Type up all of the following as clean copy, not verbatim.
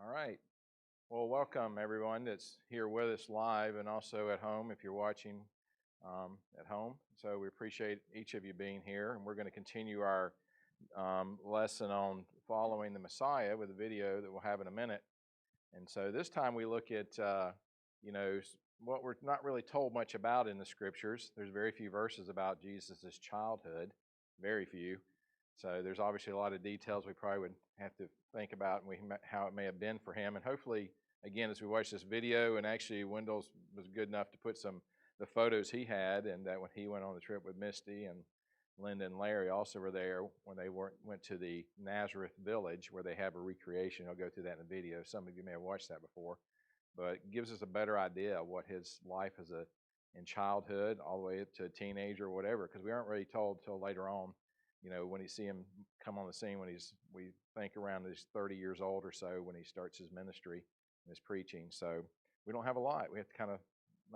All right. Well, welcome everyone that's here with us live and also at home if you're watching at home. So we appreciate each of you being here, and we're going to continue our lesson on following the Messiah with a video that we'll have in a minute. And so this time we look at, what we're not really told much about in the scriptures. There's very few verses about Jesus' childhood, very few. So there's obviously a lot of details we probably would have to think about and how it may have been for him. And hopefully, again, as we watch this video, and actually Wendell's was good enough to put the photos he had, and that when he went on the trip with Misty and Linda and Larry also were there when they went to the Nazareth village where they have a recreation. I'll go through that in the video. Some of you may have watched that before, but it gives us a better idea of what his life as in childhood all the way up to a teenager or whatever, because we aren't really told till later on. When you see him come on the scene we think around he's 30 years old or so when he starts his ministry and his preaching. So we don't have a lot. We have to kind of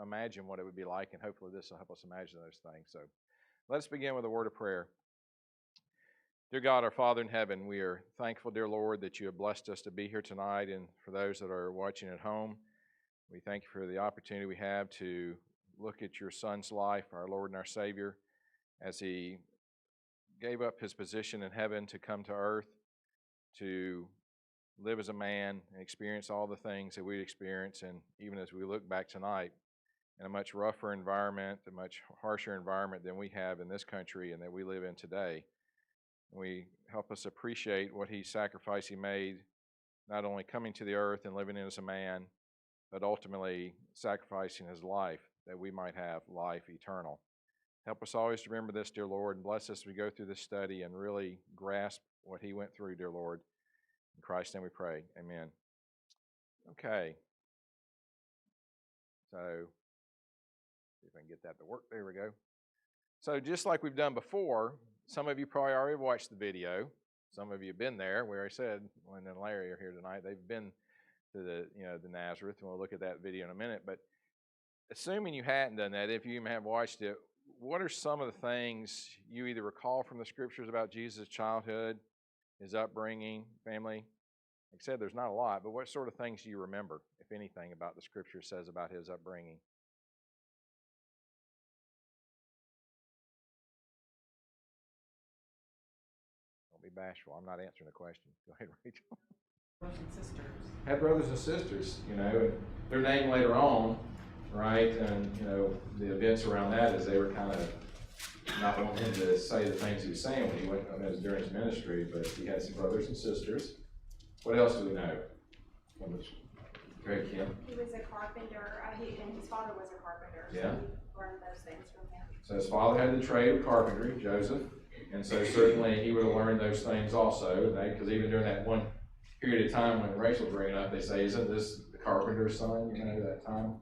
imagine what it would be like, and hopefully this will help us imagine those things. So let's begin with a word of prayer. Dear God, our Father in heaven, we are thankful, dear Lord, that you have blessed us to be here tonight, and for those that are watching at home, we thank you for the opportunity we have to look at your Son's life, our Lord and our Savior, as he gave up his position in heaven to come to earth, to live as a man and experience all the things that we experience. And even as we look back tonight, in a much rougher environment, a much harsher environment than we have in this country and that we live in today, we help us appreciate what sacrifice he made, not only coming to the earth and living as a man, but ultimately sacrificing his life that we might have life eternal. Help us always to remember this, dear Lord, and bless us as we go through this study and really grasp what he went through, dear Lord. In Christ's name we pray. Amen. Okay. So, see if I can get that to work. There we go. So just like we've done before, some of you probably already watched the video. Some of you have been there. We already said, Linda and Larry are here tonight. They've been to the Nazareth, and we'll look at that video in a minute. But assuming you hadn't done that, if you even have watched it, what are some of the things you either recall from the scriptures about Jesus' childhood, his upbringing, family? Like I said, there's not a lot, but what sort of things do you remember, if anything, about the scripture says about his upbringing? Don't be bashful. I'm not answering the question. Go ahead, Rachel. Brothers and sisters. Had brothers and sisters, and their name later on, right? And, the events around that is they were kind of not wanting him to say the things he was saying when he went, it was during his ministry, but he had some brothers and sisters. What else do we know? Great, Kim. He was a carpenter, and his father was a carpenter. So Yeah. we learned those things from him. So his father had the trade of carpentry, Joseph, and so certainly he would have learned those things also, because even during that one period of time when Rachel's bringing up, they say, isn't this the carpenter's son, that time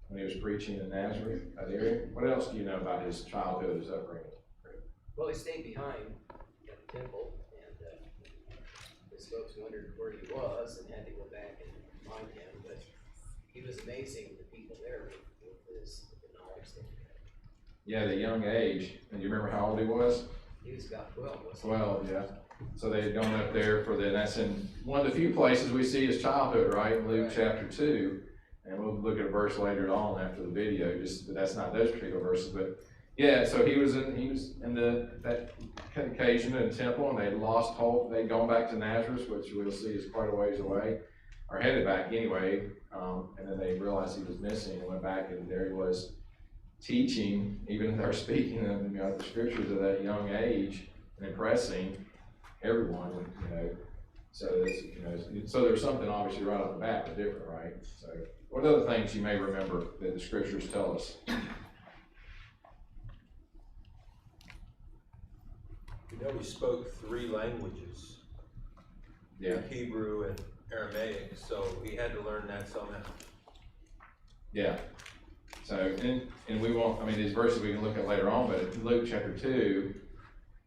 when he was preaching in Nazareth, that area? What else do you know about his childhood, his upbringing? Well, he stayed behind at the temple, and his folks wondered where he was and had to go back and find him, but he was amazing, the people there, with the knowledge that he had. Yeah, the young age. And you remember how old he was? He was about 12, wasn't he? 12, yeah. So they had gone up there and that's in one of the few places we see his childhood, right? In Luke chapter 2. And we'll look at a verse later on after the video, but that's not those particular verses. But yeah, so he was in that occasion in the temple, and they'd lost hope. They'd gone back to Nazareth, which we'll see is quite a ways away, or headed back anyway. And then they realized he was missing and went back, and there he was teaching, even if they're speaking of the scriptures at that young age and impressing everyone, So that's, so there's something obviously right off the bat that's different, right? So what other things you may remember that the scriptures tell us? He spoke 3 languages. Yeah. Hebrew and Aramaic, so he had to learn that somehow. Yeah. So, and we won't, these verses we can look at later on, but in Luke chapter 2,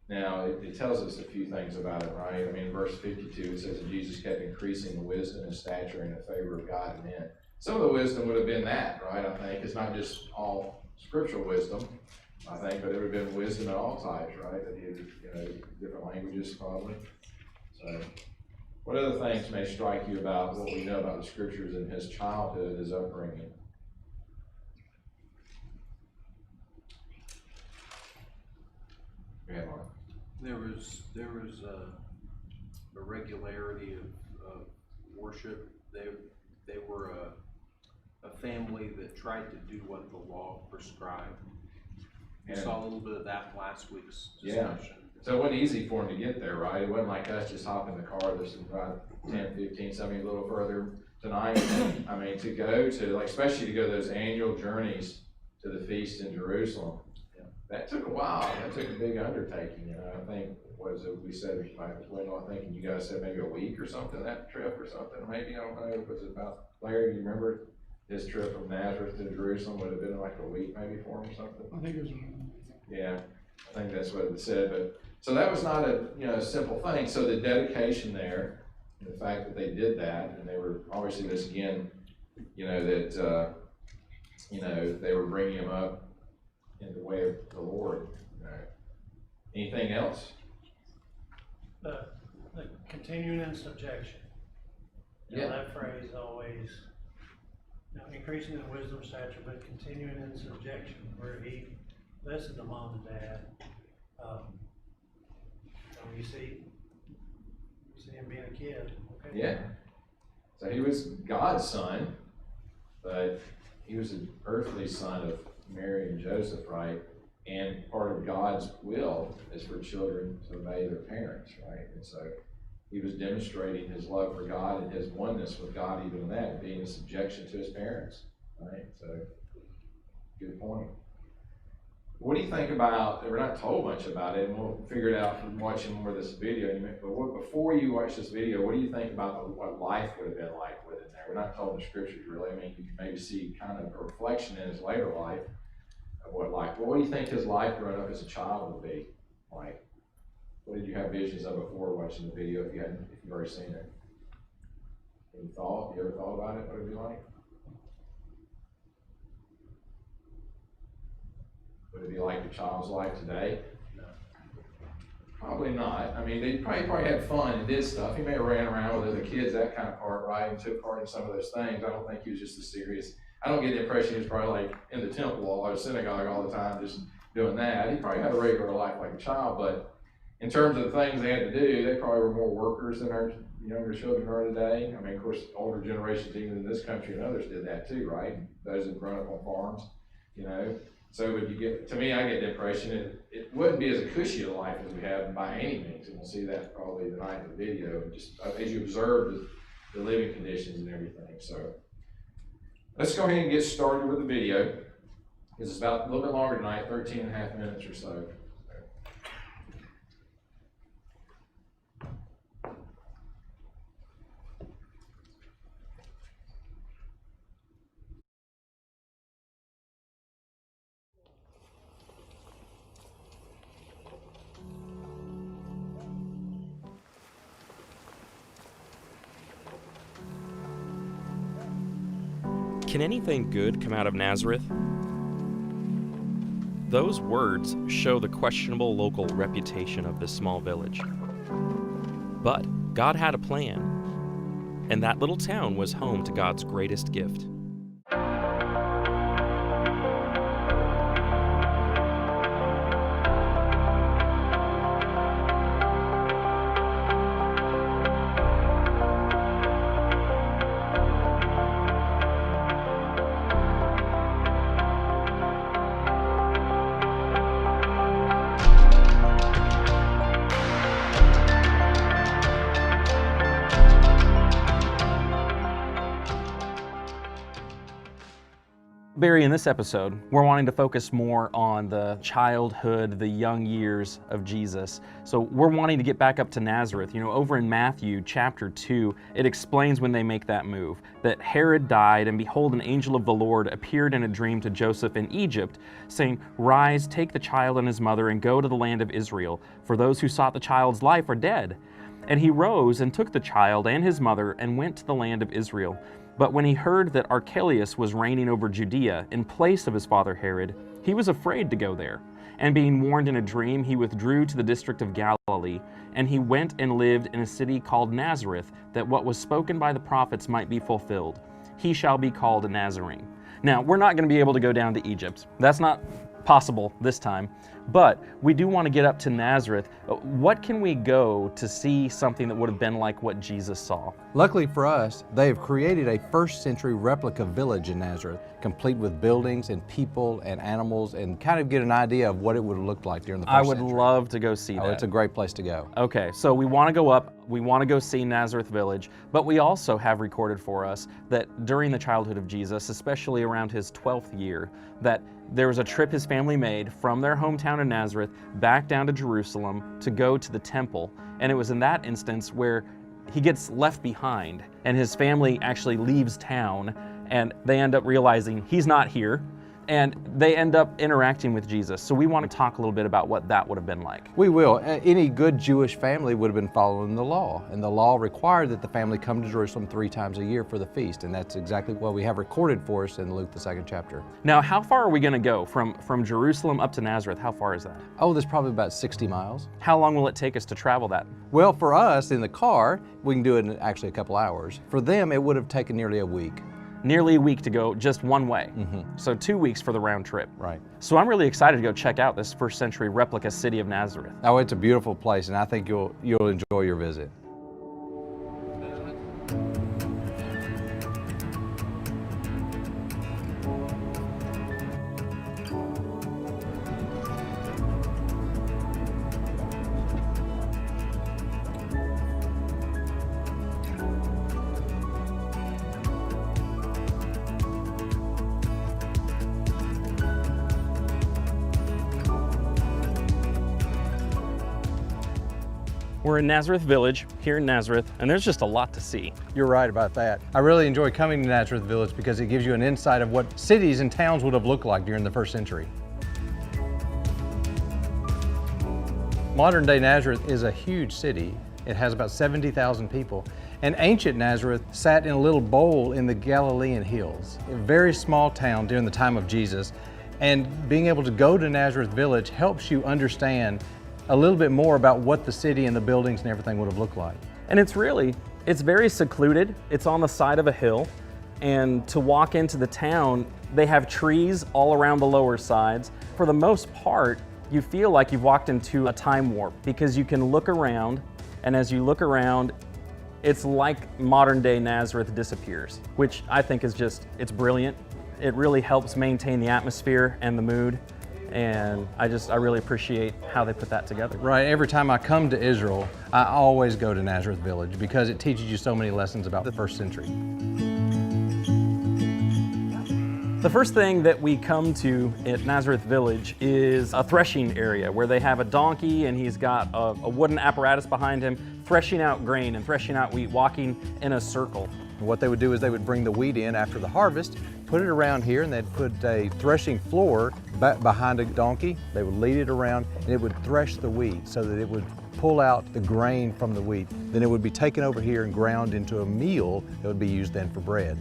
now it tells us a few things about it, right? In verse 52, it says that Jesus kept increasing the wisdom and stature and the favor of God and men. Some of the wisdom would have been that, right? I think it's not just all scriptural wisdom, I think, but it would have been wisdom at all types, right? That he had, different languages probably. So, What other things may strike you about what we know about the scriptures in his childhood, his upbringing? Yeah, Mark. There was a regularity of worship. They were a family that tried to do what the law prescribed. We And- saw a little bit of that last week's Yeah. discussion. So it wasn't easy for him to get there, right? It wasn't like us just hop in the car, this is about 10, 15, something a little further tonight. I mean, to go to, like, especially to go those annual journeys to the feast in Jerusalem. Yeah. That took a while. That took a big undertaking, you know. I think, was it, we said, I think you guys said maybe a week or something, that trip or something, maybe, I don't know. Was it about, Larry, you remember his trip from Nazareth to Jerusalem? Would have been like a week maybe for him or something? I think it was. Yeah, I think that's what it said, but, so that was not a, simple thing. So the dedication there, and the fact that they did that, and they were, obviously this again, that, they were bringing him up in the way of the Lord. Anything else? The continuing in subjection. Yeah. That phrase always, increasing in wisdom, stature, but continuing in subjection, where he listened to mom and dad. You see him being a kid. Okay? Yeah. So he was God's son, but he was an earthly son of Mary and Joseph, right? And part of God's will is for children to obey their parents, right? And so he was demonstrating his love for God and his oneness with God, even in that, being in subjection to his parents, right? So, good point. What do you think about, we're not told much about it, and we'll figure it out from watching more of this video, but before you watch this video, what do you think about what life would have been like within there? We're not told in the scriptures really. I mean, you can maybe see kind of a reflection in his later life of what life, well, what do you think his life growing up as a child would be like? What did you have visions of before watching the video if you've already seen it? Any thought? You ever thought about it? What it'd be like? Would it be like your child's life today? No. Probably not. I mean, they probably had fun and did stuff. He may have ran around with other kids, that kind of part, right? And took part in some of those things. I don't think he was just as serious. I don't get the impression he was probably like in the temple or the synagogue all the time, just doing that. He probably had a regular life like a child, but in terms of the things they had to do, they probably were more workers than our younger children are today. I mean, of course, older generations, even in this country and others, did that too, right? Those who've grown up on farms, So would you get, to me, I get the impression it wouldn't be as a cushy a life as we have by any means, and we'll see that probably tonight in the video, just as you observe the living conditions and everything. So let's go ahead and get started with the video, because it's about a little bit longer tonight, 13 and a half minutes or so. Can anything good come out of Nazareth? Those words show the questionable local reputation of this small village. But God had a plan, and that little town was home to God's greatest gift. Barry, in this episode, we're wanting to focus more on the childhood, the young years of Jesus. So we're wanting to get back up to Nazareth. Over in Matthew chapter 2, it explains when they make that move, that Herod died, and behold, an angel of the Lord appeared in a dream to Joseph in Egypt, saying, "Rise, take the child and his mother, and go to the land of Israel, for those who sought the child's life are dead." And he rose and took the child and his mother and went to the land of Israel. But when he heard that Archelaus was reigning over Judea in place of his father Herod, He was afraid to go there. And being warned in a dream, he withdrew to the district of Galilee, and he went and lived in a city called Nazareth, that what was spoken by the prophets might be fulfilled. He shall be called a Nazarene. Now, we're not going to be able to go down to Egypt. That's not possible this time. But we do want to get up to Nazareth. What can we go to see something that would have been like what Jesus saw? Luckily for us, they have created a first-century replica village in Nazareth, complete with buildings and people and animals, and kind of get an idea of what it would have looked like during the first century. I would love to go see that. Oh, it's a great place to go. Okay, so we want to go up, we want to go see Nazareth Village, but we also have recorded for us that during the childhood of Jesus, especially around his 12th year, that there was a trip his family made from their hometown in Nazareth back down to Jerusalem to go to the temple. And it was in that instance where he gets left behind and his family actually leaves town, and they end up realizing he's not here, and they end up interacting with Jesus. So we want to talk a little bit about what that would have been like. We will. Any good Jewish family would have been following the law, and the law required that the family come to Jerusalem 3 times a year for the feast, and that's exactly what we have recorded for us in Luke, the 2nd chapter. Now, how far are we going to go from Jerusalem up to Nazareth? How far is that? Oh, there's probably about 60 miles. How long will it take us to travel that? Well, for us in the car, we can do it in actually a couple hours. For them, it would have taken nearly a week. Nearly a week to go just one way. So 2 weeks for the round trip. Right. So I'm really excited to go check out this first century replica city of Nazareth. Oh, it's a beautiful place, and I think you'll enjoy your visit. We're in Nazareth Village, here in Nazareth, and there's just a lot to see. You're right about that. I really enjoy coming to Nazareth Village because it gives you an insight of what cities and towns would have looked like during the 1st century. Modern day Nazareth is a huge city. It has about 70,000 people. And ancient Nazareth sat in a little bowl in the Galilean hills. A very small town during the time of Jesus. And being able to go to Nazareth Village helps you understand a little bit more about what the city and the buildings and everything would have looked like. And it's very secluded. It's on the side of a hill. And to walk into the town, they have trees all around the lower sides. For the most part, you feel like you've walked into a time warp because you can look around, and as you look around, it's like modern day Nazareth disappears, which I think is it's brilliant. It really helps maintain the atmosphere and the mood. And I really appreciate how they put that together. Right, every time I come to Israel, I always go to Nazareth Village because it teaches you so many lessons about the 1st century. The first thing that we come to at Nazareth Village is a threshing area where they have a donkey and he's got a wooden apparatus behind him threshing out grain and threshing out wheat, walking in a circle. What they would do is they would bring the wheat in after the harvest, put it around here, and they'd put a threshing floor back behind a donkey. They would lead it around, and it would thresh the wheat so that it would pull out the grain from the wheat. Then it would be taken over here and ground into a meal that would be used then for bread.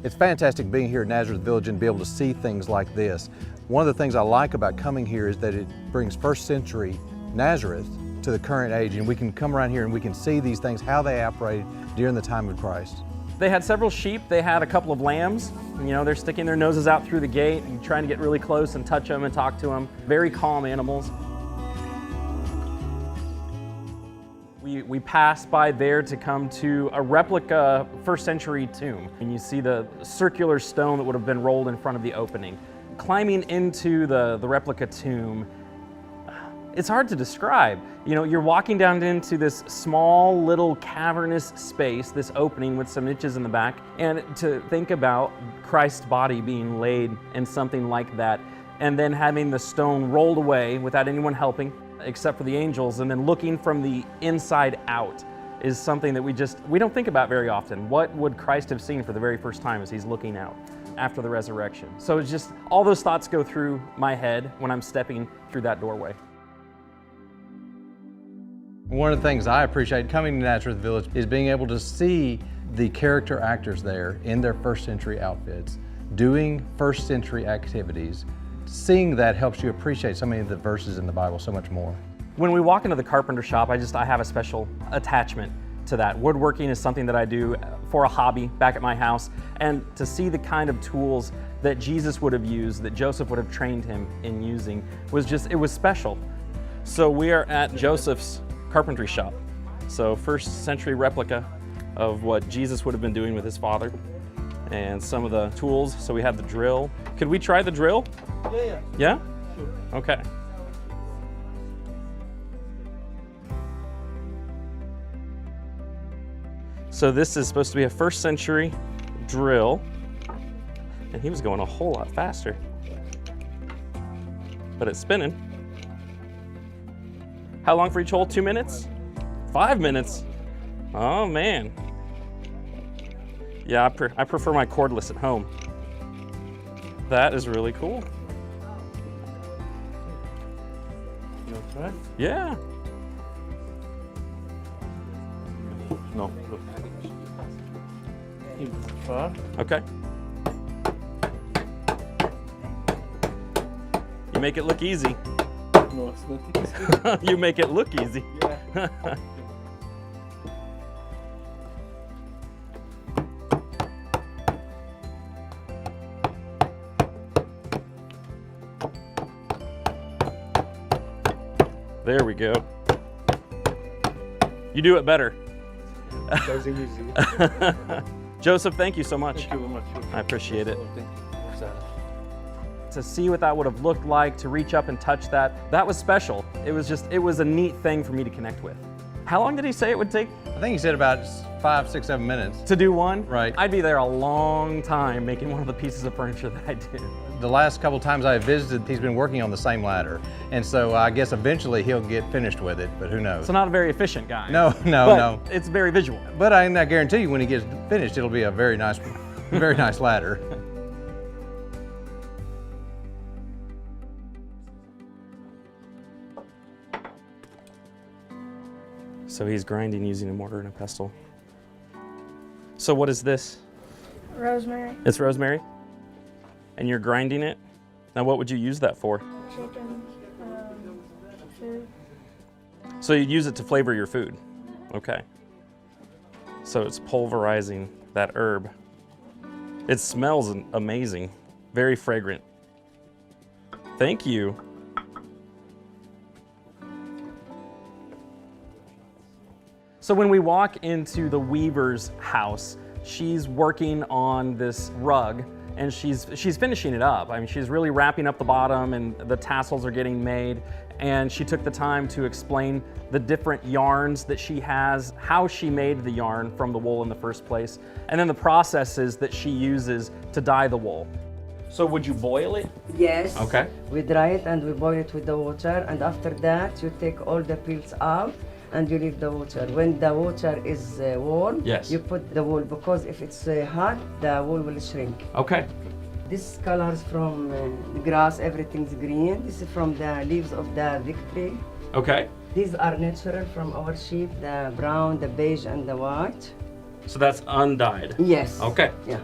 It's fantastic being here at Nazareth Village and be able to see things like this. One of the things I like about coming here is that it brings 1st century Nazareth to the current age, and we can come around here and we can see these things, how they operated during the time of Christ. They had several sheep, they had a couple of lambs. You know, they're sticking their noses out through the gate and trying to get really close and touch them and talk to them. Very calm animals. We passed by there to come to a replica 1st century tomb. And you see the circular stone that would have been rolled in front of the opening. Climbing into the replica tomb, it's hard to describe. You know, you're walking down into this small little cavernous space, this opening with some niches in the back, and to think about Christ's body being laid in something like that, and then having the stone rolled away without anyone helping, except for the angels, and then looking from the inside out is something that we don't think about very often. What would Christ have seen for the very first time as he's looking out after the resurrection? So it's just, all those thoughts go through my head when I'm stepping through that doorway. One of the things I appreciate coming to Nazareth Village is being able to see the character actors there in their 1st century outfits, doing 1st century activities, seeing that helps you appreciate so many of the verses in the Bible so much more. When we walk into the carpenter shop, I have a special attachment to that. Woodworking is something that I do for a hobby back at my house, and to see the kind of tools that Jesus would have used, that Joseph would have trained him in using, it was special. So we are at Joseph's carpentry shop. So 1st century replica of what Jesus would have been doing with his father, and some of the tools. So we have the drill. Could we try the drill? Yeah. Yeah? Okay. So this is supposed to be a 1st century drill, and he was going a whole lot faster. But it's spinning. How long for each hole? 2 minutes? 5 minutes? Oh man. Yeah, I prefer my cordless at home. That is really cool. Yeah. No. Okay. You make it look easy. No, it's not easy. You make it look easy. Yeah. There we go. You do it better. That's easy. Joseph, thank you so much. Thank you very much. I appreciate it. Thank you. To see what that would have looked like, to reach up and touch that was special. It was a neat thing for me to connect with. How long did he say it would take I think he said about 5, 6, 7 minutes. to do one? Right. I'd be there a long time making one of the pieces of furniture that I did. The last couple times I visited, he's been working on the same ladder. And so I guess eventually he'll get finished with it, but who knows? So not a very efficient guy. No. But it's very visual. But I guarantee you when he gets finished, it'll be a very nice ladder. So he's grinding using a mortar and a pestle. So what is this? Rosemary, It's rosemary? And you're grinding it? Now what would you use that for? chicken, food. So you'd use it to flavor your food. Okay. So it's pulverizing that herb. It smells amazing, very fragrant. Thank you. So when we walk into the weaver's house, she's working on this rug and she's finishing it up. I mean, she's really wrapping up the bottom and the tassels are getting made. And she took the time to explain the different yarns that she has, how she made the yarn from the wool in the first place, and then the processes that she uses to dye the wool. So would you boil it? Yes. Okay. We dry it and we boil it with the water, and after that you take all the peels out and you leave the water. When the water is warm, Yes. you put the wool, because if it's hot, the wool will shrink. Okay. This colors from the grass, everything's green. This is from the leaves of the victory. Okay. These are natural from our sheep, the brown, the beige, and the white. So that's undyed. Yes. Okay. Yeah.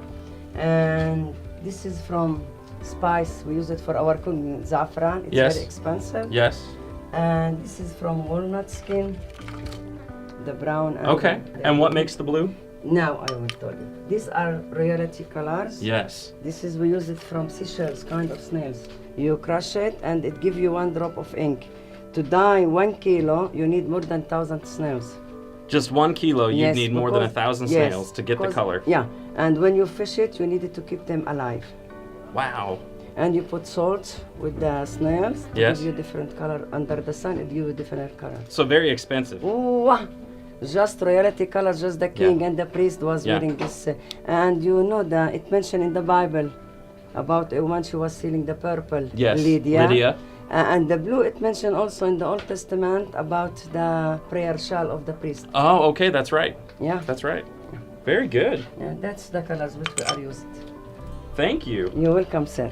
And this is from spice. We use it for our cooking, saffron. It's Yes. very expensive. Yes. And this is from walnut skin, the brown. And Okay. the And what makes the blue? Now I will tell you. These are reality colors. Yes. This is, we use it from seashells, kind of snails. You crush it and it gives you 1 drop of ink. To dye 1 kilo, you need more than 1,000 snails. Just 1 kilo, you'd Yes, need more than because- 1,000 yes, snails to get the because- color. Yeah, and when you fish it, you needed to keep them alive. Wow. And you put salt with the snails. It Yes. gives you different color. Under the sun, it gives you different color. So very expensive. Ooh, just royalty color, just the king and the priest was Yeah. wearing this. And you know that it mentioned in the Bible about a woman, she was selling the purple. Yes. Lydia. Lydia. And the blue, it mentioned also in the Old Testament about the prayer shawl of the priest. Oh, okay, that's right. Yeah. That's right. Very good. Yeah, that's the colors which we are used. Thank you. You're welcome, sir.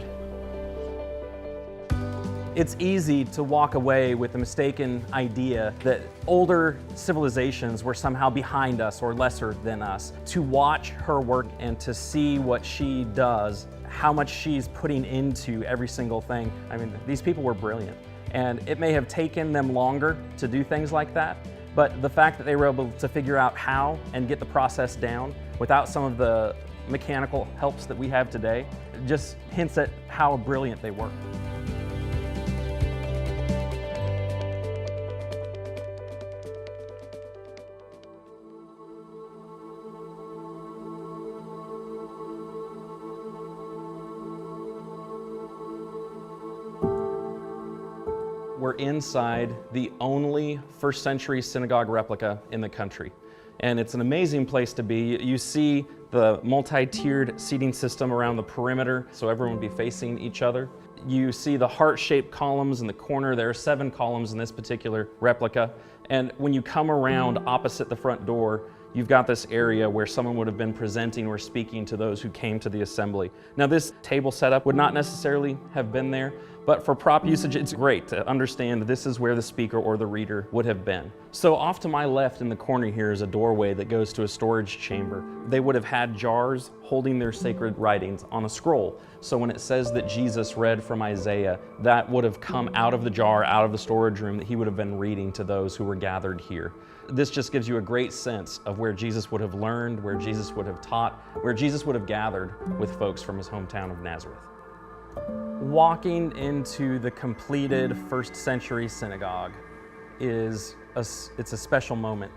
It's easy to walk away with the mistaken idea that older civilizations were somehow behind us or lesser than us. To watch her work and to see what she does, how much she's putting into every single thing. I mean, these people were brilliant. And it may have taken them longer to do things like that, but the fact that they were able to figure out how and get the process down without some of the mechanical helps that we have today just hints at how brilliant they were. We're inside the only first century synagogue replica in the country. And it's an amazing place to be. You see the multi-tiered seating system around the perimeter, so everyone would be facing each other. You see the heart-shaped columns in the corner. There are 7 columns in this particular replica. And when you come around opposite the front door, you've got this area where someone would have been presenting or speaking to those who came to the assembly. Now, this table setup would not necessarily have been there, but for prop usage, it's great to understand this is where the speaker or the reader would have been. So off to my left in the corner here is a doorway that goes to a storage chamber. They would have had jars holding their sacred writings on a scroll. So when it says that Jesus read from Isaiah, that would have come out of the jar, out of the storage room that he would have been reading to those who were gathered here. This just gives you a great sense of where Jesus would have learned, where Jesus would have taught, where Jesus would have gathered with folks from his hometown of Nazareth. Walking into the completed first century synagogue it's a special moment.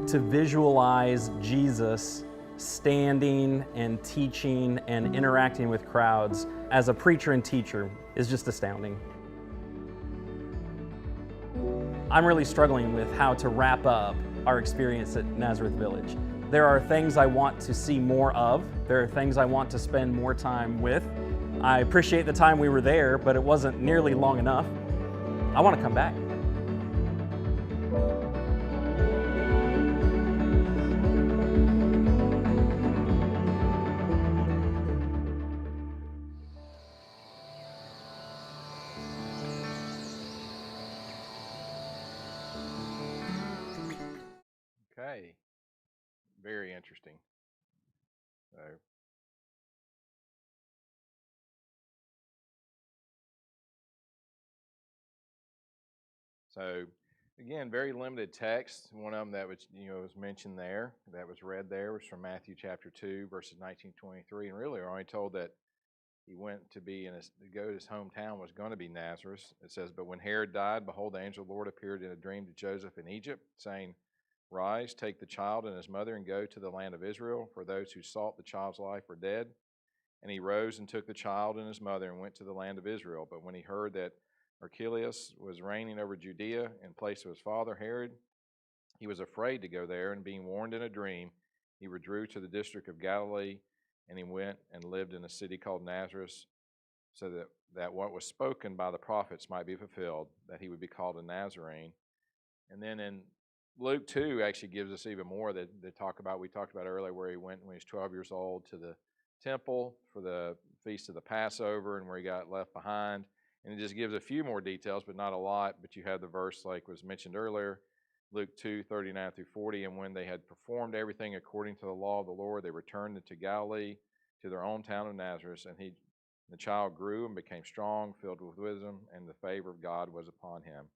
To visualize Jesus standing and teaching and interacting with crowds as a preacher and teacher is just astounding. I'm really struggling with how to wrap up our experience at Nazareth Village. There are things I want to see more of. There are things I want to spend more time with. I appreciate the time we were there, but it wasn't nearly long enough. I want to come back. Okay, very interesting. So again, very limited text. One of them that was mentioned there, that was read there, was from Matthew chapter 2, verses 19-23, and really we're only told that he went to go to his hometown was going to be Nazareth. It says, "But when Herod died, behold, the angel of the Lord appeared in a dream to Joseph in Egypt, saying, Rise, take the child and his mother and go to the land of Israel, for those who sought the child's life are dead. And he rose and took the child and his mother and went to the land of Israel. But when he heard that Archelaus was reigning over Judea in place of his father Herod, he was afraid to go there, and being warned in a dream, he withdrew to the district of Galilee, and he went and lived in a city called Nazareth, so that what was spoken by the prophets might be fulfilled, that he would be called a Nazarene." And then in Luke 2 actually gives us even more that we talked about earlier, where he went when he was 12 years old to the temple for the feast of the Passover and where he got left behind. And it just gives a few more details, but not a lot. But you have the verse like was mentioned earlier, Luke 2:39-40. "And when they had performed everything according to the law of the Lord, they returned into Galilee to their own town of Nazareth. And the child grew and became strong, filled with wisdom, and the favor of God was upon him."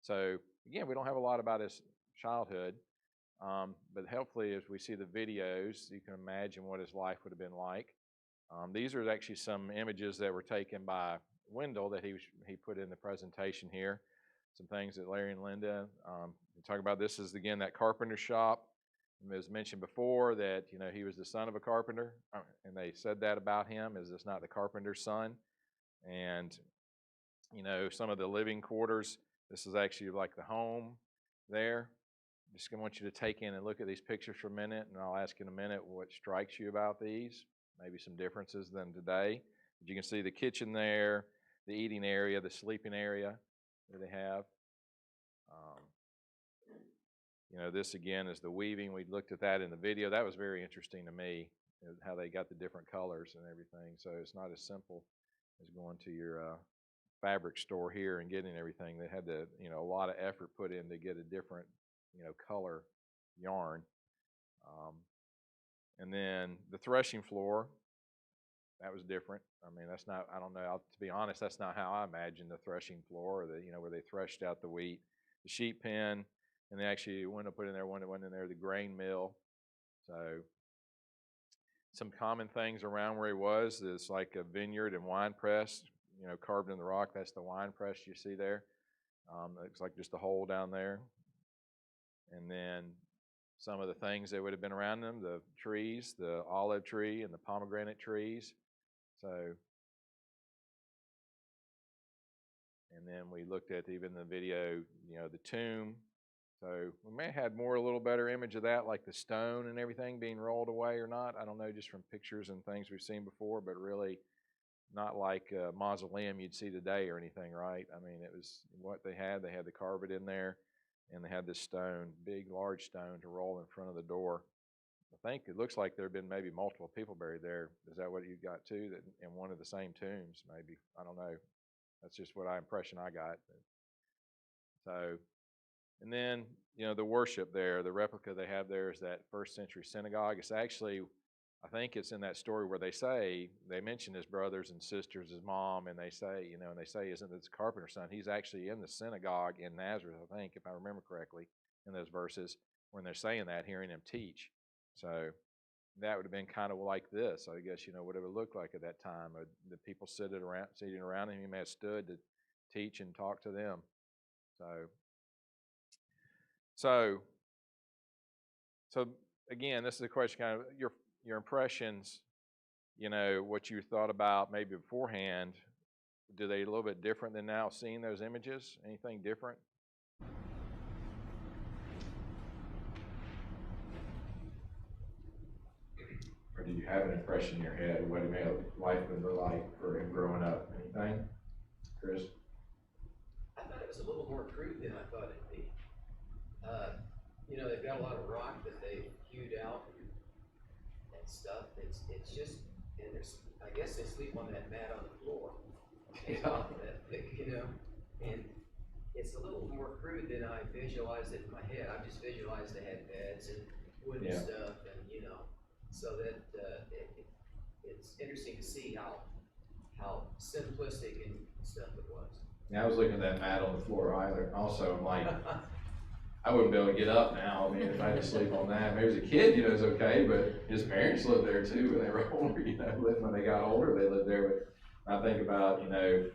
So again, we don't have a lot about his childhood, but hopefully as we see the videos, you can imagine what his life would have been like. These are actually some images that were taken by Wendell that he put in the presentation here. Some things that Larry and Linda talk about. This is again that carpenter shop. It was mentioned before that he was the son of a carpenter, and they said that about him. Is this not the carpenter's son? And some of the living quarters. This is actually like the home there. Just gonna want you to take in and look at these pictures for a minute, and I'll ask in a minute what strikes you about these. Maybe some differences than today. But you can see the kitchen there, the eating area, the sleeping area that they have. This again is the weaving. We looked at that in the video. That was very interesting to me, how they got the different colors and everything. So it's not as simple as going to your fabric store here and getting everything. They had to, you know, a lot of effort put in to get a different, you know, color yarn. And then the threshing floor, that was different. I mean, that's not, I don't know, to be honest, that's not how I imagined the threshing floor, or the, you know, where they threshed out the wheat. The sheep pen, and they actually went to put in there, one that went in there, the grain mill. So some common things around where he was is like a vineyard and wine press, you know, carved in the rock. That's the wine press you see there. Looks like just a hole down there. And then some of the things that would have been around them, the trees, the olive tree and the pomegranate trees. So, and then we looked at even the video, you know, the tomb. So we may have had more, a little better image of that, like the stone and everything being rolled away or not. I don't know, just from pictures and things we've seen before, but really not like a mausoleum you'd see today or anything, right? I mean, it was what they had. They had to carve it in there, and they had this stone, big, large stone, to roll in front of the door. I think it looks like there have been maybe multiple people buried there. Is that what you got too? That in one of the same tombs, maybe? I don't know. That's just what impression I got. So, and then, you know, the worship there, the replica they have there is that first century synagogue. It's actually, I think it's in that story where they mention his brothers and sisters, his mom, and they say, you know, and they say, isn't this carpenter's son? He's actually in the synagogue in Nazareth, I think, if I remember correctly, in those verses, when they're saying that, hearing him teach. So that would have been kind of like this, I guess, you know, what it would look like at that time. The people sitting around him, he may have stood to teach and talk to them. So again, this is a question, kind of your impressions, you know, what you thought about maybe beforehand. Do they a little bit different than now seeing those images? Anything different? Or did you have an impression in your head of what it may have life would look like for him growing up? Anything, Chris? I thought it was a little more crude than I thought it'd be. You know, they've got a lot of rock that they hewed out and stuff. It's just, and I guess they sleep on that mat on the floor. You know, and it's a little more crude than I visualized it in my head. I just visualized they had beds and wood and stuff, and you know, so that it's interesting to see how simplistic and stuff it was. Yeah, I was looking at that mat on the floor also, I'm like, I wouldn't be able to get up now. I mean, if I had to sleep on that. Maybe as a kid, you know, it's okay, but his parents lived there too when they were older, you know, when they got older, they lived there. But I think about, you know,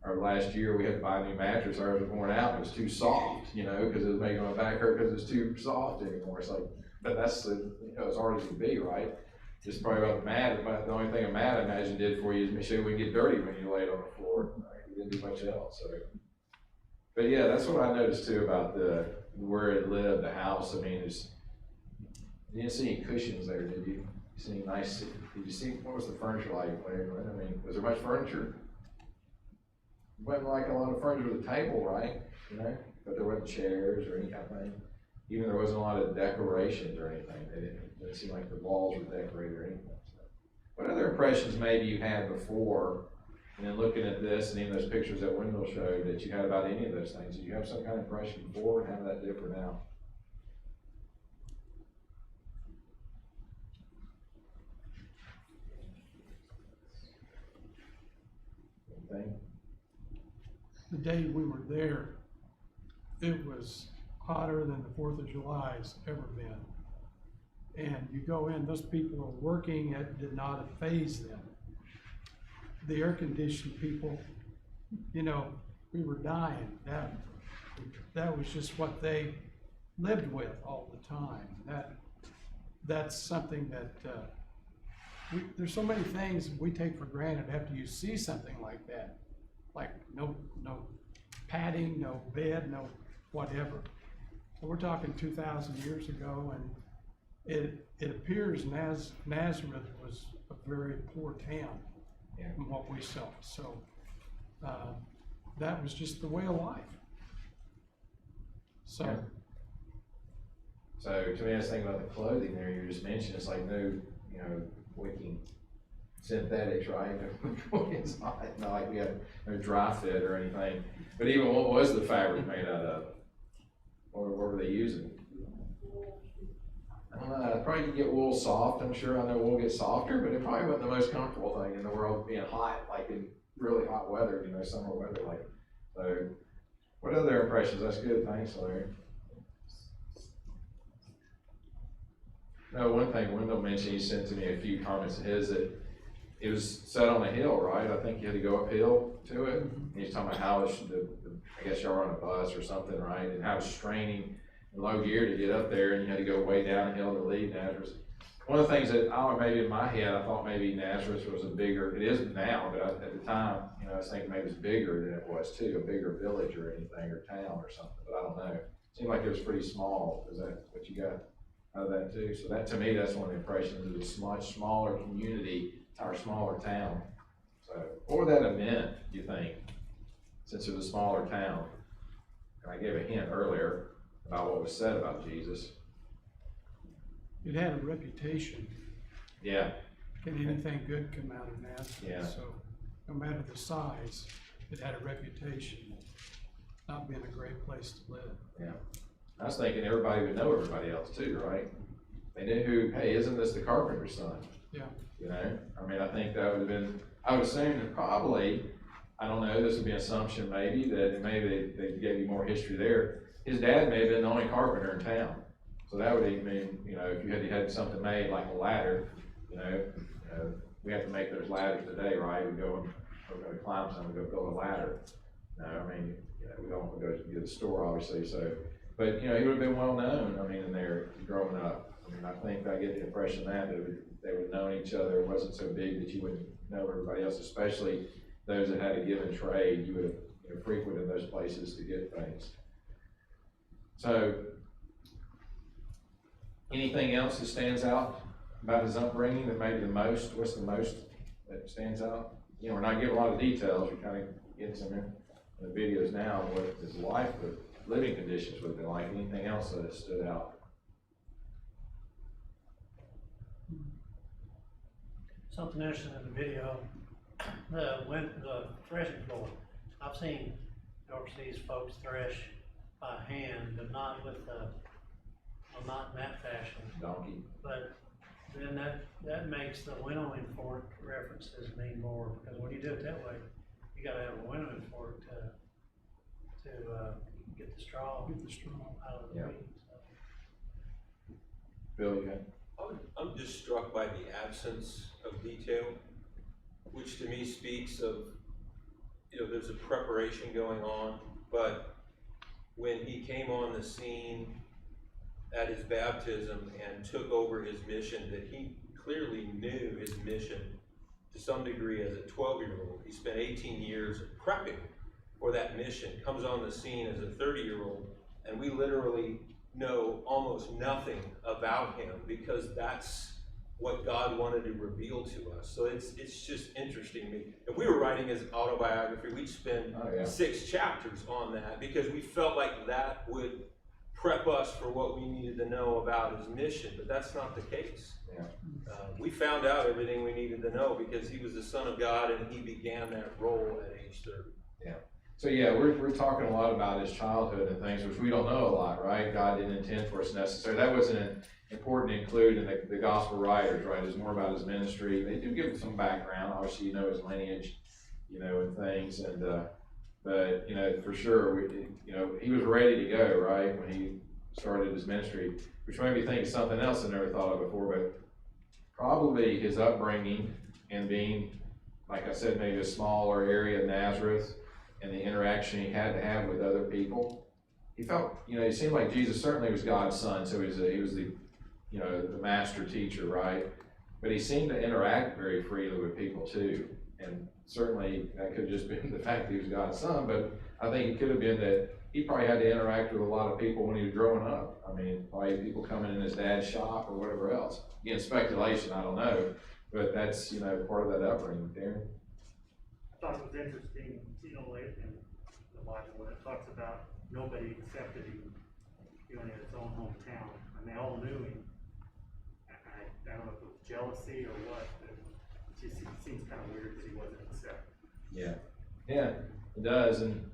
our last year we had to buy a new mattress. Ours was worn out and it was too soft, you know, because it was making my back hurt because it's too soft anymore. It's like, but that's, you know, as hard as it can be, right? Just probably about the mat. The only thing a mat, I imagine, did for you is make sure we get dirty when you lay it on the floor. Right? You didn't do much else. So. But yeah, that's what I noticed too about where it lived, the house. I mean, you didn't see any cushions there, did you? You see any nice? Did you see what was the furniture like? I mean, was there much furniture? It wasn't like a lot of furniture with a table, right? You know, but there wasn't chairs or any kind of thing. Even there wasn't a lot of decorations or anything. It didn't seem like the walls were decorated or anything. So. What other impressions maybe you had before? And then looking at this and even those pictures that Wendell showed that you had about any of those things, did you have some kind of impression before, and how did that differ now? Anything? The day we were there, it was hotter than the 4th of July has ever been. And you go in, those people are working, it did not faze them. The air-conditioned people, you know, we were dying. That was just what they lived with all the time. That's something that there's so many things we take for granted after you see something like that, like no padding, no bed, no whatever. So we're talking 2,000 years ago, and it appears Nazareth was a very poor town. From what we saw. So that was just the way of life. So, yeah. So to me, I was thinking about the clothing there you just mentioned. It's like no, you know, wicking synthetics, right? It's not like we had no dry fit or anything. But even what was the fabric made out of? Or what were they using? I don't know, probably could get wool soft, I'm sure. I know wool gets softer, but it probably wasn't the most comfortable thing in the world, being hot, like in really hot weather, you know, summer weather, like. So, what other impressions? That's good, thanks, Larry. No, one thing Wendell mentioned, he sent to me a few comments of his, that it was set on a hill, right? I think you had to go uphill to it. And he's talking about how I guess y'all were on a bus or something, right? And how it's straining in low gear to get up there, and you had to go way downhill to leave Nazareth. One of the things that, I don't know, maybe in my head, I thought maybe Nazareth was a bigger, it is now, but at the time, you know, I was thinking maybe it's bigger than it was too, a bigger village or anything, or town or something, but I don't know. It seemed like it was pretty small. Is that what you got out of that too? So that, to me, that's one of the impressions. It was a much smaller community, or smaller town. So what would that have meant, you think, since it was a smaller town? And I gave a hint earlier about what was said about Jesus. It had a reputation. Yeah. Can anything good come out of Nazareth? Yeah. So no matter the size, it had a reputation of not being a great place to live. Yeah. I was thinking everybody would know everybody else too, right? They knew who, hey, isn't this the carpenter's son? Yeah. You know, I mean, I think that would have been, I would assume that probably, I don't know, this would be an assumption maybe, that maybe they gave you more history there. His dad may have been the only carpenter in town. So that would even mean, you know, if you had something made like a ladder, you know, we have to make those ladders today, right? We're going to climb something, we go build a ladder. No, I mean, you know, we don't go to the store, obviously, so, but, you know, he would have been well known, I mean, in there growing up. I mean, I think I get the impression that they would have known each other. It wasn't so big that you wouldn't know everybody else, especially those that had a given trade. You would have, you know, frequented those places to get things. So, anything else that stands out about his upbringing that maybe the most, what's the most that stands out? You know, we're not giving a lot of details, we're kind of getting some in the videos now, what his life, the living conditions would have been like. Anything else that has stood out? Something interesting in the video, the threshing floor. I've seen overseas folks thresh by hand, but not with not in that fashion. Donkey. But then that makes the winnowing fork references mean more, because when you do it that way, you gotta have a winnowing fork to get the straw out of the wheat. So. Bill, you got? I'm just struck by the absence of detail, which to me speaks of, you know, there's a preparation going on, but when he came on the scene at his baptism and took over his mission, that he clearly knew his mission to some degree as a 12-year-old. He spent 18 years prepping for that mission, comes on the scene as a 30-year-old, and we literally know almost nothing about him because that's what God wanted to reveal to us. So it's just interesting to me. If we were writing his autobiography, we'd spend 6 chapters on that because we felt like that would prep us for what we needed to know about his mission, but that's not the case. Yeah. We found out everything we needed to know because he was the Son of God and he began that role at age 30. Yeah. So yeah, we're talking a lot about his childhood and things, which we don't know a lot, right? God didn't intend for us necessarily. That wasn't important to include in the gospel writers, right? It's more about his ministry. They do give him some background. Obviously, you know his lineage, you know, and things. And but you know, for sure, you know, he was ready to go, right, when he started his ministry, which made me think of something else I never thought of before. But probably his upbringing and being, like I said, maybe a smaller area of Nazareth, and the interaction he had to have with other people. He felt, you know, he seemed like Jesus certainly was God's son, so he was the, you know, the master teacher, right? But he seemed to interact very freely with people too. And certainly that could have just been the fact that he was God's son, but I think it could have been that he probably had to interact with a lot of people when he was growing up. I mean, probably people coming in his dad's shop or whatever else. Again, speculation, I don't know, but that's, you know, part of that upbringing, Darren. I thought it was interesting, you know, like in the Bible when it talks about nobody accepted him, you know, in his own hometown, and they all knew him. I don't know if it was jealousy or what, but just, it seems kind of weird that he wasn't accepted. Yeah, yeah, it does, and,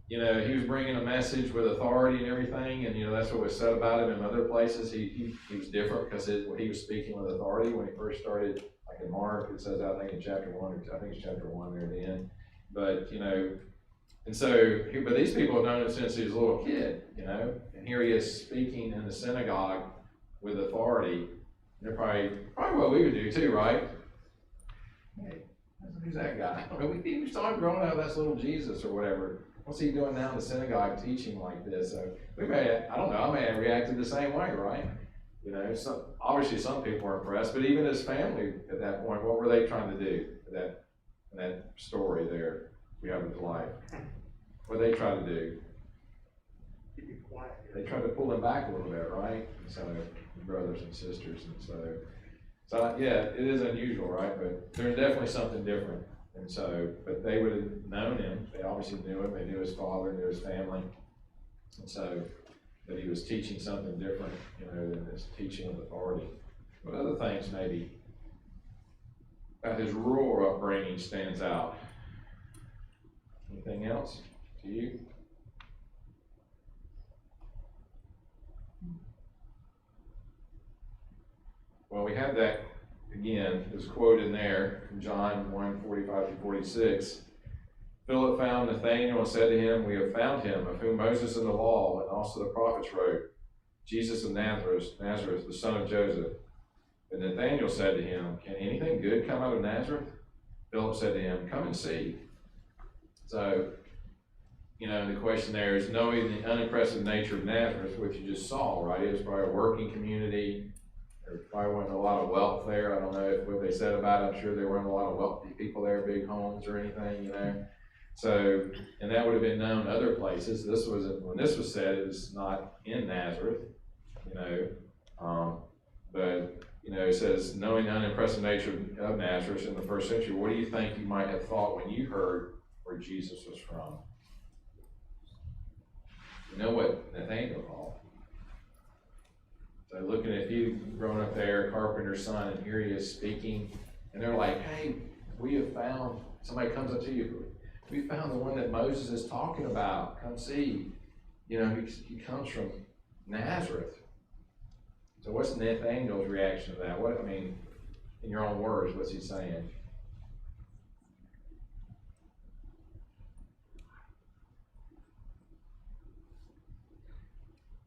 you know, he was bringing a message with authority and everything, and, you know, that's what was said about him in other places. He was different because he was speaking with authority when he first started, like in Mark, it says, I think in chapter 1, or I think it's chapter 1 there at the end, but, you know, and so, but these people have known him since he was a little kid, you know, and here he is speaking in the synagogue with authority. They're probably what we would do too, right? Hey, who's that guy? We saw him growing up, that's little Jesus or whatever. What's he doing now in the synagogue teaching like this? So we may, I don't know, I may have reacted the same way, right? You know, obviously some people were impressed, but even his family at that point, what were they trying to do in that story there we have with the life? What they try to do? Keep it quiet. They try to pull him back a little bit, right? And so, brothers and sisters, and so yeah, it is unusual, right? But there's definitely something different. And so, but they would have known him. They obviously knew him. They knew his father, knew his family. And so, that he was teaching something different, you know, than this teaching of authority. But other things maybe about his rural upbringing stands out. Anything else to you? Well, we have that, again, this quote in there from John 1:45-46. Philip found Nathanael and said to him, we have found him, of whom Moses in the law and also the prophets wrote, Jesus of Nazareth, the son of Joseph. But Nathanael said to him, can anything good come out of Nazareth? Philip said to him, come and see. So, you know, the question there is knowing the unimpressive nature of Nazareth, which you just saw, right? It was probably a working community. There probably wasn't a lot of wealth there. I don't know what they said about it. I'm sure there weren't a lot of wealthy people there, big homes or anything, you know. So, and that would have been known other places. When this was said, it was not in Nazareth, you know. But, you know, it says, knowing the unimpressive nature of Nazareth in the first century, what do you think you might have thought when you heard where Jesus was from? You know what Nathanael thought. So looking at you growing up there, carpenter's son, and here he is speaking, and they're like, hey, we have found, somebody comes up to you, we found the one that Moses is talking about, come see. You know, he comes from Nazareth. So what's Nathanael's reaction to that? What, I mean, in your own words, what's he saying?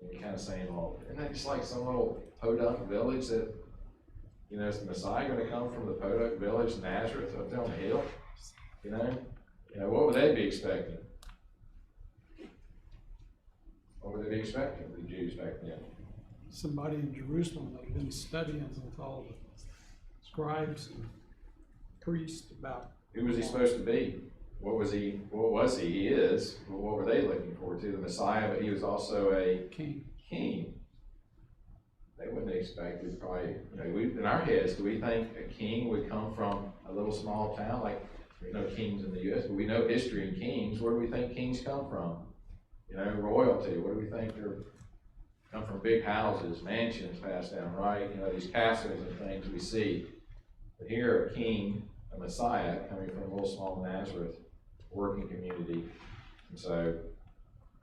And you're kind of saying, well, isn't that just like some little podunk village that, you know, is the Messiah going to come from the podunk village, Nazareth, up there on the hill? You know, what would they be expecting? What would they be expecting, the Jews back then? Somebody in Jerusalem that had been studying with all the scribes and priests about. Who was he supposed to be? What was he? He is. But what were they looking forward to? The Messiah, but he was also a king. They wouldn't have expected probably, you know, in our heads, do we think a king would come from a little small town? Like, there's no kings in the U.S., but we know history in kings. Where do we think kings come from? You know, royalty. What do we think come from? Big houses, mansions passed down, right? You know, these castles and things we see. But here, a king, a Messiah, coming from a little small Nazareth working community. And so,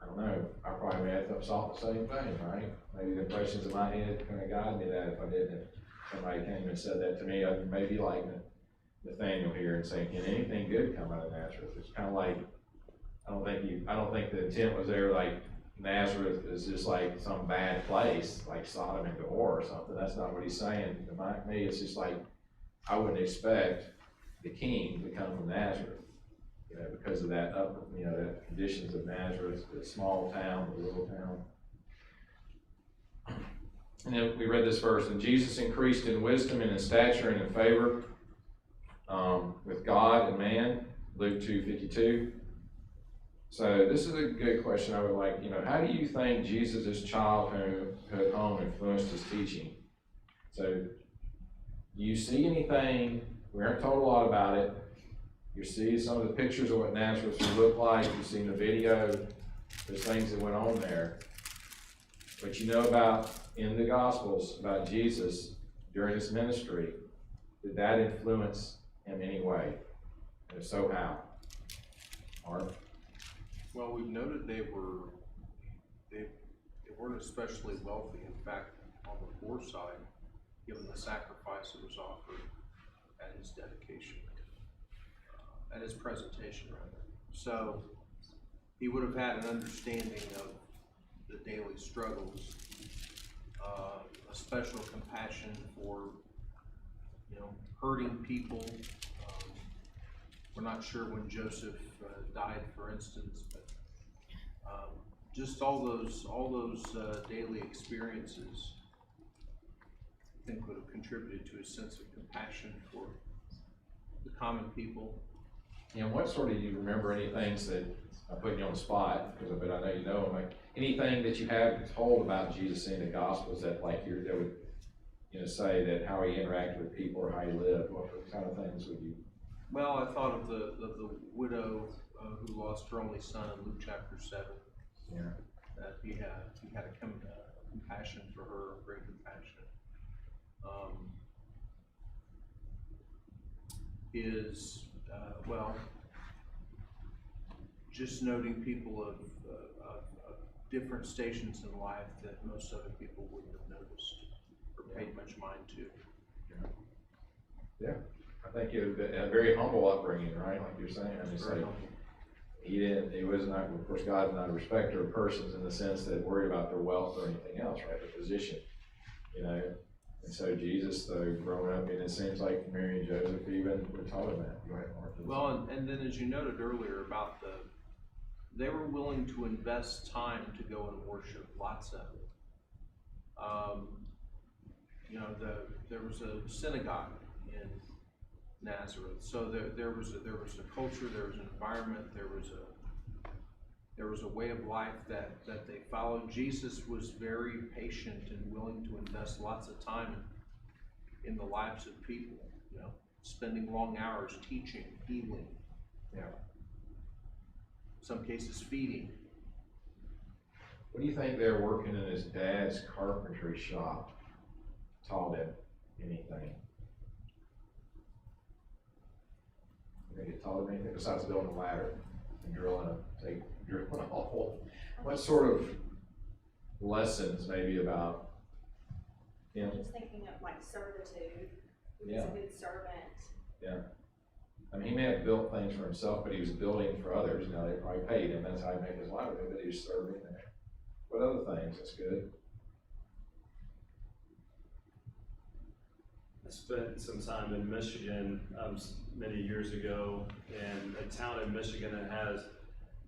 I don't know, I probably may have thought the same thing, right? Maybe the questions in my head kind of guided me that if I didn't. If somebody came and said that to me, I'd maybe like Nathanael here and saying, can anything good come out of Nazareth? It's kind of like, I don't think the intent was there like Nazareth is just like some bad place, like Sodom and Gomorrah or something. That's not what he's saying. To me, it's just like, I wouldn't expect the king to come from Nazareth, you know, because of that the conditions of Nazareth, the small town, the little town. And then we read this verse, and Jesus increased in wisdom and in stature and in favor with God and man, Luke 2:52. So this is a good question. I would like, how do you think Jesus' childhood home influenced his teaching? So do you see anything? We aren't told a lot about it. You see some of the pictures of what Nazareth would look like. You've seen the video. There's things that went on there. But you know about, in the Gospels, about Jesus during his ministry. Did that influence him any way? And if so, how? Art? Well, we've noted they weren't especially wealthy. In fact, on the poor side, given the sacrifice that was offered at his dedication, at his presentation rather. So he would have had an understanding of the daily struggles, a special compassion for, hurting people. We're not sure when Joseph died, for instance, but just all those daily experiences, I think, would have contributed to a sense of compassion for the common people. And what sort of, you remember any things that, I'm putting you on the spot, because I know you know them, like anything that you have told about Jesus in the Gospels that that would, say that how he interacted with people or how he lived, what kind of things would you? Well, I thought of the widow who lost her only son in Luke chapter 7. Yeah. That he had a compassion for her, great compassion. Just noting people of different stations in life that most other people wouldn't have noticed or paid much mind to. Yeah, I think it was a very humble upbringing, right? Like you're saying, I mean, Very like, humble. he was not, of course, God's not a respecter of persons in the sense that worried about their wealth or anything else, right? Their position, And so Jesus, though, growing up, and it seems like Mary and Joseph even were taught him that. Go ahead, Mark. Well, and then as you noted earlier about they were willing to invest time to go and worship, lots of it. There was a synagogue in Nazareth, so there was a culture, there was an environment, there was a way of life that they followed. Jesus was very patient and willing to invest lots of time in the lives of people, spending long hours teaching, healing. Yeah. In some cases feeding. What do you think they're working in his dad's carpentry shop taught him anything? You think it taught him anything besides building a ladder and drilling a hole? What sort of lessons maybe about him? Just thinking of like servitude. He was Yeah. a good servant. Yeah. I mean, he may have built things for himself, but he was building for others. They probably paid him. That's how he made his livelihood, but he was serving there. What other things? That's good. I spent some time in Michigan many years ago, and a town in Michigan that has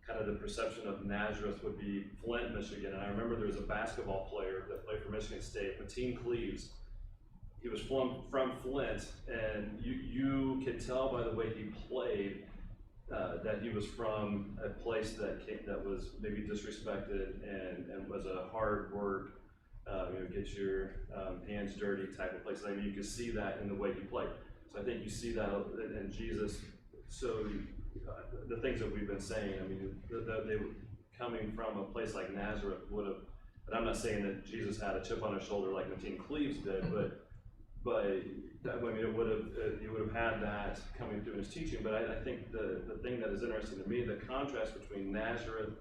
kind of the perception of Nazareth would be Flint, Michigan. And I remember there was a basketball player that played for Michigan State, Mateen Cleaves. He was from Flint, and you could tell by the way he played that he was from a place that was maybe disrespected and was a hard work, get your hands dirty type of place. I mean, you could see that in the way he played. So I think you see that in Jesus. So the things that we've been saying, I mean, they were coming from a place like Nazareth would have, and I'm not saying that Jesus had a chip on his shoulder like Mateen Cleaves did, but I mean, it would have he would have had that coming through his teaching. But I think the thing that is interesting to me, the contrast between Nazareth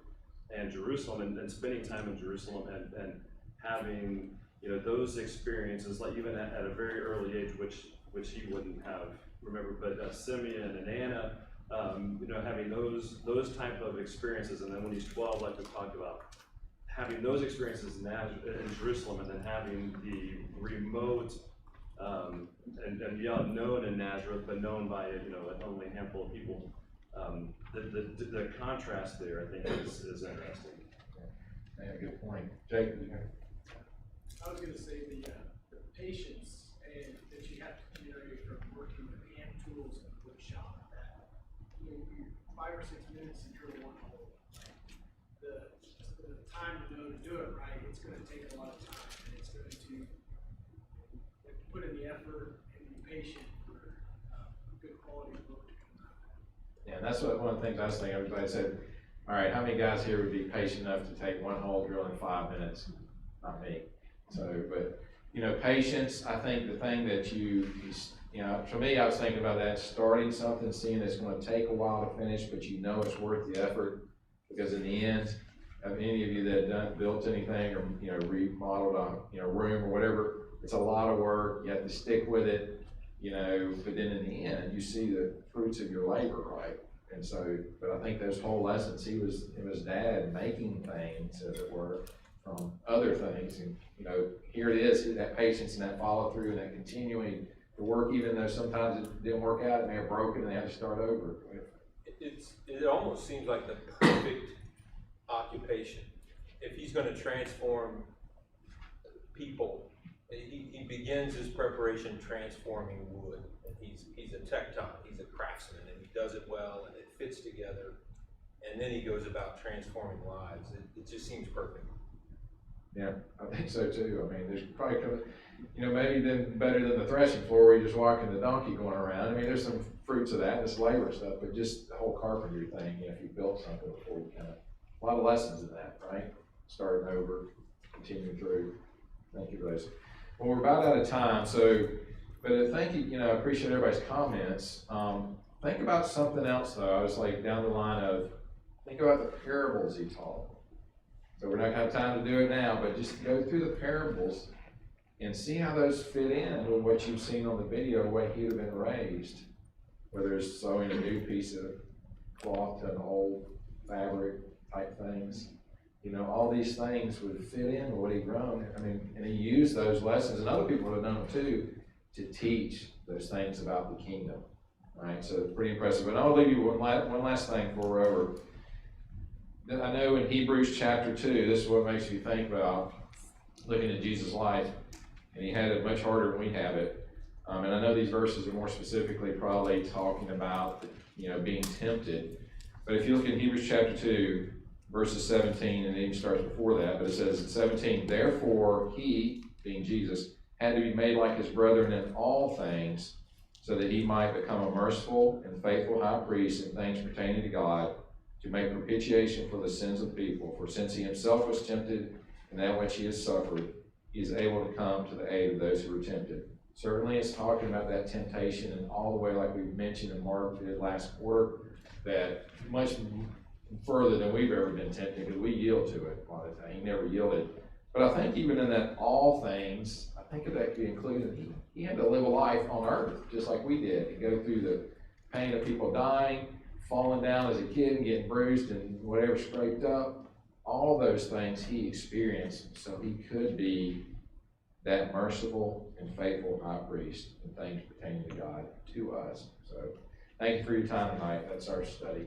and Jerusalem, and spending time in Jerusalem and having those experiences, like even at a very early age, which he wouldn't have remembered, but Simeon and Anna, having those type of experiences, and then when he's 12, like we talked about, having those experiences in Jerusalem, and then having the remote. And beyond known in Nazareth, but known by only a handful of people. The contrast there, I think, is interesting. Yeah, good point. Jake, I was going to say the patience and that you have to generate from working with hand tools in a wood shop. That you 5 or 6 minutes to drill one hole. The time to do it right, it's going to take a lot of time, and it's going to put in the effort and be patient for good quality work to come out. Yeah, and that's one of the things I was thinking. Everybody said, all right, how many guys here would be patient enough to take one hole drill in 5 minutes? Not me. So, but patience, I think the thing that you you know, for me, I was thinking about that, starting something, seeing it's gonna take a while to finish, but you know it's worth the effort, because in the end, have any of you that have built anything or, you know, remodeled a, you know, room or whatever, it's a lot of work, you have to stick with it, you know, but then in the end, you see the fruits of your labor, right? And so, but I think those whole lessons, him and his dad making things, as it were, from other things, and, you know, here it is, that patience and that follow through and that continuing to work, even though sometimes it didn't work out, it may have broken and they had to start over. It almost seems like the perfect occupation. If he's gonna transform people, he begins his preparation transforming wood. And he's a tecton, he's a craftsman, and he does it well, and it fits together. And then he goes about transforming lives. It just seems perfect. Yeah, I think so too. I mean, there's probably, you know, maybe then better than the threshing floor where you're just walking the donkey going around. I mean, there's some fruits of that, this labor stuff, but just the whole carpentry thing, you know, if you built something before, you kind of, a lot of lessons in that, right? Starting over, continuing through. Thank you for those. Well, we're about out of time, so, but thank you, you know, I appreciate everybody's comments. Think about something else though. I was like down the line of, think about the parables he taught. So we're not gonna have time to do it now, but just go through the parables and see how those fit in with what you've seen on the video, the way he would have been raised. Whether it's sewing a new piece of cloth to an old fabric type things. You know, all these things would fit in with what he'd grown. I mean, and he used those lessons, and other people would have known them too, to teach those things about the kingdom. Right? So it's pretty impressive. But I'll leave you one last thing before we're over. I know in Hebrews chapter 2, this is what makes you think about looking at Jesus' life, and he had it much harder than we have it. And I know these verses are more specifically probably talking about, you know, being tempted. But if you look in Hebrews chapter 2, verses 17, and it even starts before that, but it says in 17, therefore he, being Jesus, had to be made like his brethren in all things, so that he might become a merciful and faithful high priest in things pertaining to God, to make propitiation for the sins of people. For since he himself was tempted in that which he has suffered, he is able to come to the aid of those who are tempted. Certainly it's talking about that temptation, and all the way, like we mentioned and Mark did last quarter, that much further than we've ever been tempted, because we yield to it a lot of the time. He never yielded. But I think even in that all things, I think of that could be included. He had to live a life on earth, just like we did, and go through the pain of people dying, falling down as a kid and getting bruised and whatever scraped up. All those things he experienced, so he could be that merciful and faithful high priest in things pertaining to God to us. So thank you for your time tonight. That's our study.